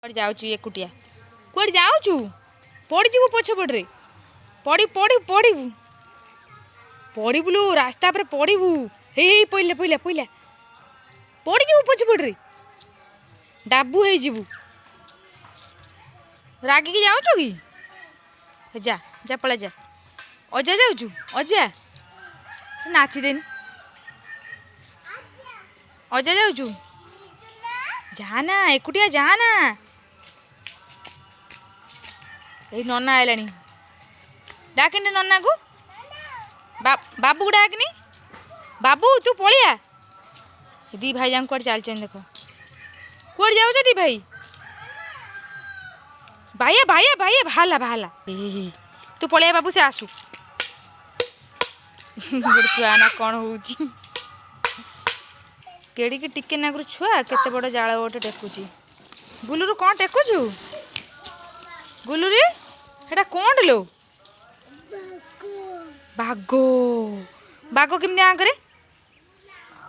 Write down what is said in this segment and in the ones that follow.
कुआड़ जाऊचु एकुटिया कुआड़ जाऊचु पड़ीजु पछपटे पड़ी पड़ी पड़ू पड़ूलु रास्ता पर पड़ू हे पइला पइला पइला पड़ीजु पछपटे डाबू हो रागिकी जाऊचु कि जा जा पला जा अजा जाऊचु अजा नाचिदेनी अजा जाऊचु जाना एकुटिया जाना ए नना आइलानी डाकनी नना को बाबू को डाकनी बाबू तू पलिया दी भाई जान कुआड़े चलते देख कुआड़े जाऊच दी भाई भाइया भाइया भाइया भाला भाला तू पलिया बाबू से आसू गोटे छुआ ना कौन हो केड़ी की टिके नागर छुआ केते बड़ जाल गोटे टेकुची गुलुरु कौन टेकुचु गुलुरी हेटा कौन लो बागो बागो केमती आगे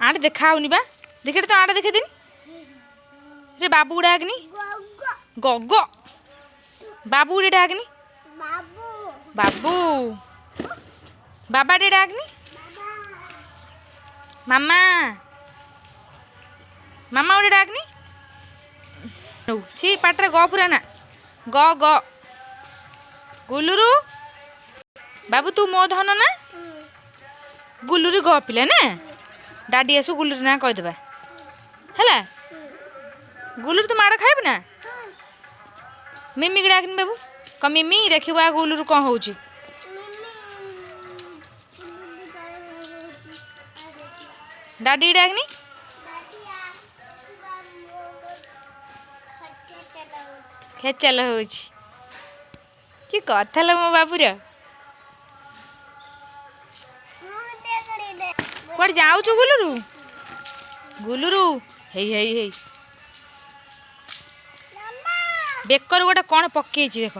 आटे देखा बा देखे तो आटे देखे देनी रे बाबू गुड़ा आगनी गग बाबू गुड़े डाकनी बाबू बाबा डे डाकनी मामा मामा गोटे डाकनी छी पाटे ग पूरा ना ग ग गुलुरु बाबू तू मो धन ना गुलुरी ग पिला ना डाडी आसु गुलुरी ना कहीदेबा है गुलुरी तू माड़ खाइब ना मिमी की डाकनी बाबू क मिमी देखा गुलुरु कौन हो डाडी डाकनी खेचल हो कि कथा लो मो बाबूर कुआड़े जाऊचु गुलुरु गुलुरु हे हे हे बेकर गोटे कौन पकई देख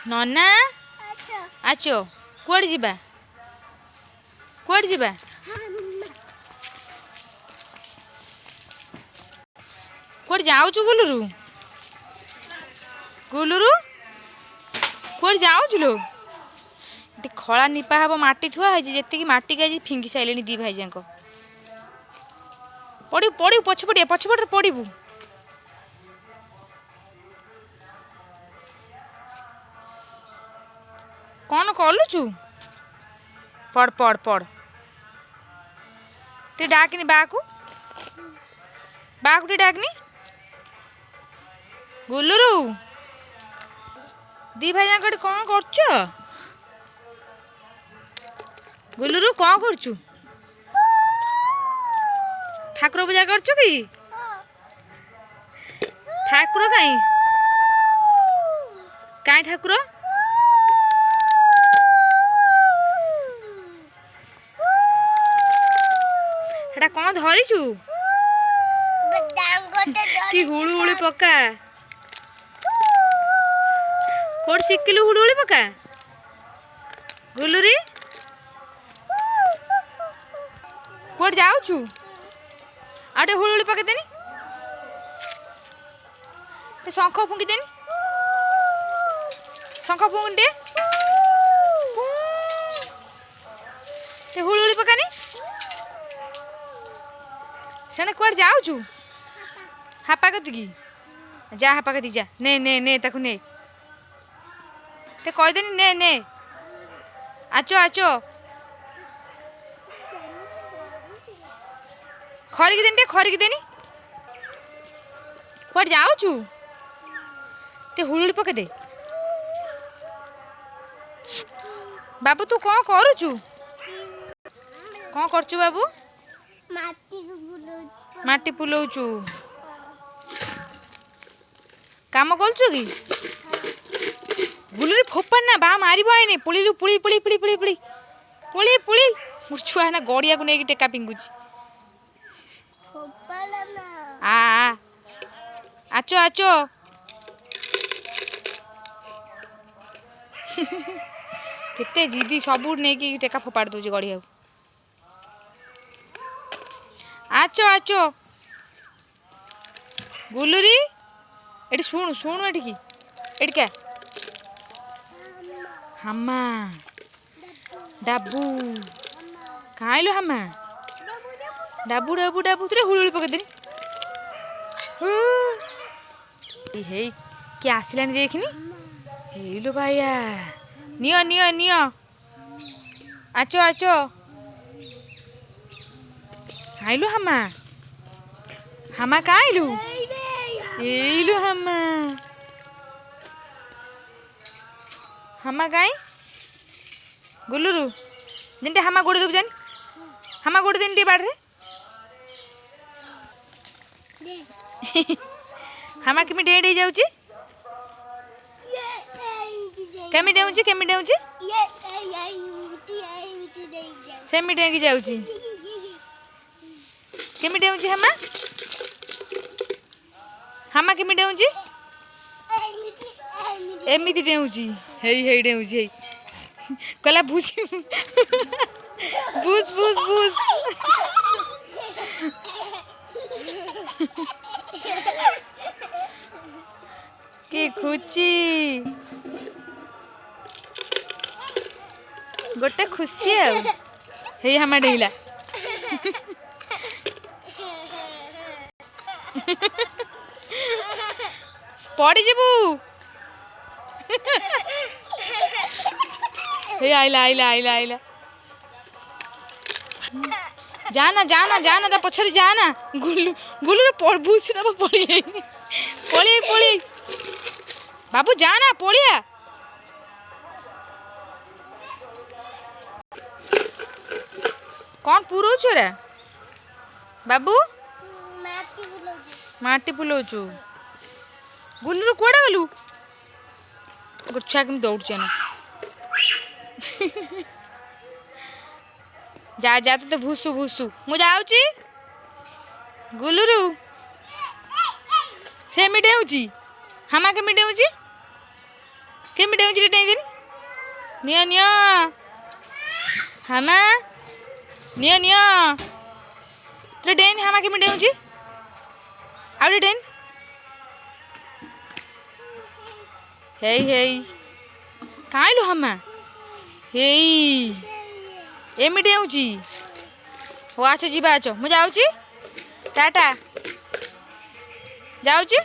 नना आचो कुआड़े जीवा कुआड़े जीवा कुआड़े जाऊचु गुलुरु गुलुरु कुआड़े जाऊचु लो ये खला निपा हम माटी थुआ है जी माटी के फिंगी सारे दी भाई जाक पड़ू पड़ू पछपटे पछपटे पड़ू कौन कलुचु पड़ पड़ पड़ टे डाकनी बाकू टे डाकनी गुलुरु दी भाई जाक कौन कर गुलुरु कौन करचु ठाकुर पूजा करचु कि ठाकुर कहीं कहीं ठाकुर हेटा कौन धरीचु कि हुलु हुली पका कोड शिखिलु हुलु हुली पका गुलुरी कोड जाऊचु आटे हुलु हुली पके देनी ते शंख फुंकी देनी शंख फुंकी ते हुलु हुली पकानी सेने कुआड़ जाऊचु हापा कति जा हापा कति जा ने ने ने ताकू ने ते कहीदेनी ने ने आचो आचो खरिकी देनी खरिकी देनी कुआड़ जाऊचु ते हुलुड़ी पके दे बाबू तू कौन करुचु कौन करचु बाबू माटी पुलौचु काम कलचु कि गुलुरी फोपान ना बा मार आईने पुलिलु पुली पुली पुली पुली पुली पुली पुली मोर छुआ ना गड़िया को नहीं टेका पिंगुची आ आचो आचो केते जिदी सबू नहीं टेका फोपाड़ दूची गड़िया आचो आचो गुलुरी एटी शुणु शुणु एटिकी एटी क्या हम्मा डाबू खाइलु हम्मा डाबू डाबू डाबू तेरे हुलुली पकड़ हे किए आसला देखनी हेलो भाइया नियो नियो नियो आचो आचो खाइलु हम्मा हम्मा खाइलु एलु हम्मा हम्मा काई गुलुरु जिनटे हम्मा गोड़ देबु जानी हम्मा गोड़ देनी टे बाड़ रे हम्मा केमी डे डे जाउची केमी डेउची सेमी डेंगी जाउची केमी डेउची हम्मा हम्मा केमी डेउची एमिति डेउची हेई हेई डेउची हेई कला भूस भूस भूस भूस कि खुची गोटे खुशी हे हमा डेला पड़ी जीबू हे आइला आइला आइला आइला जाना जाना जाना ता पछरी जाना गुल्लू गुल्लू भूसी दब पड़ी पड़ी पड़ी बाबू जाना पड़िया कौन पुरोचु रे बाबू माटी पुलोचु गुल्लू कुआडे गलु छुआ केम दौड़ ना जा जा तो भूसु भूसु मु जाऊची गुल्लू से मिडेउची हमा के मिडेउची के मिडेउची डेई दिन निया निया हमा निया निया तो डेन हमा के मिडेउची आउटे डेन हेई हेई काइलु हमा हेई एमी डेउची हो आछो जीवा आछो मु जाऊची टाटा जाऊची।